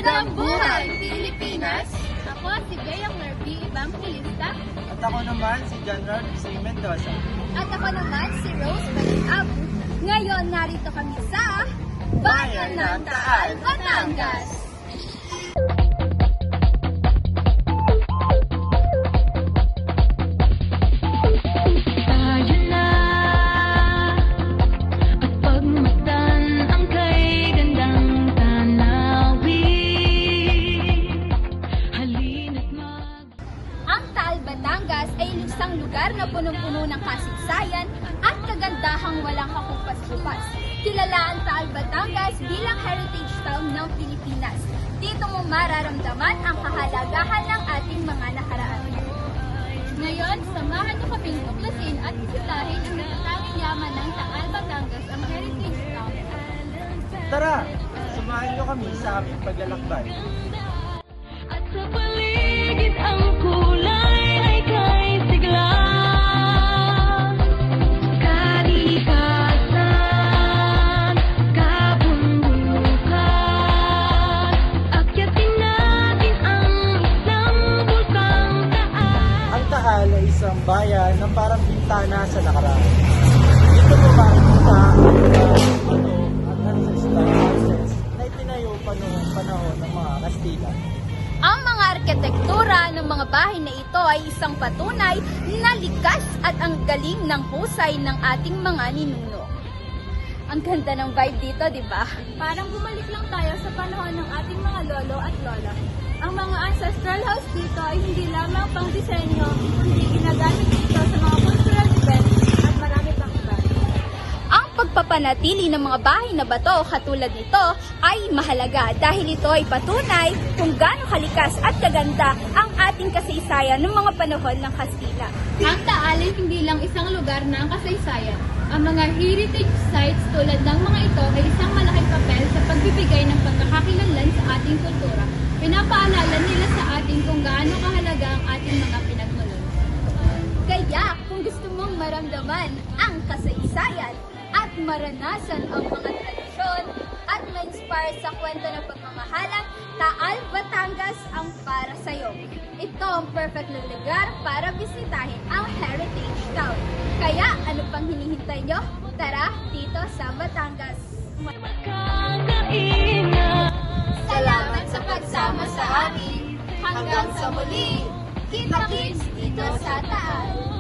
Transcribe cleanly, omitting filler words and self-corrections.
Magandang buhay, Pilipinas! Ako si Gayang Nervi Evangelista. At ako naman si John Rod C. Mendoza. At ako naman si Rose Balinabu. Ngayon narito kami sa Bayan ng Taal, Batangas. Batangas ay isang lugar na punong-puno ng kasaysayan at kagandahang walang kakupas-kupas. Kilala ang Taal Batangas bilang heritage town ng Pilipinas. Dito mo mararamdaman ang kahalagahan ng ating mga nakaraan. Ngayon, samahan niyo kaming tuklasin at bisitahin ang natatanging yaman ng Taal Batangas, ang heritage town. Tara, samahan niyo kami sa aming paglalakbay. At sa paligid ang kulay ay kay sigla. Kalikasan, kabundukan, akyatin natin ang isang bulkang Taal. Ang Taal ay isang bayan na parang bintana sa nakaraan. Dito mo makikita ang mga ano at ancestral houses na itinayo pa noong panahon ng mga Kastila. Ang mga arkitektura ng mga bahay na ito ay isang patunay na likas at ang galing ng husay ng ating mga ninuno. Ang ganda ng vibe dito, di ba? Parang bumalik lang tayo sa panahon ng ating mga lolo at lola. Ang mga ancestral house dito ay hindi lamang pang disenyo, kundi ginagamit dito sa mga cultural events at marami pang iba. Ang pagpapanatili ng mga bahay na bato katulad nito ay mahalaga dahil ito ay patunay kung gaano kalikas at kaganda ang ating kasaysayan ng mga panahon ng Kastila. Ang Taal ay hindi lang isang lugar ng kasaysayan. Ang mga heritage sites tulad ng mga ito ay isang malaking papel sa pagbibigay ng pagkakakilanlan sa ating kultura. Pinapaalala nila sa atin kung gaano kahalaga ang ating mga pinagmulan. Kaya kung gusto mong maramdaman ang kasaysayan at maranasan ang mga tradisyon at ma-inspire sa kwento ng pagmamahalang, Taal, Batangas ang para sa'yo. Ito ang perfect na lugar para bisitahin ang heritage town. Kaya ano pang hinihintay nyo? Tara dito sa Batangas. Salamat sa pagsama sa amin. Hanggang sa muli, kita-kits dito sa Taal.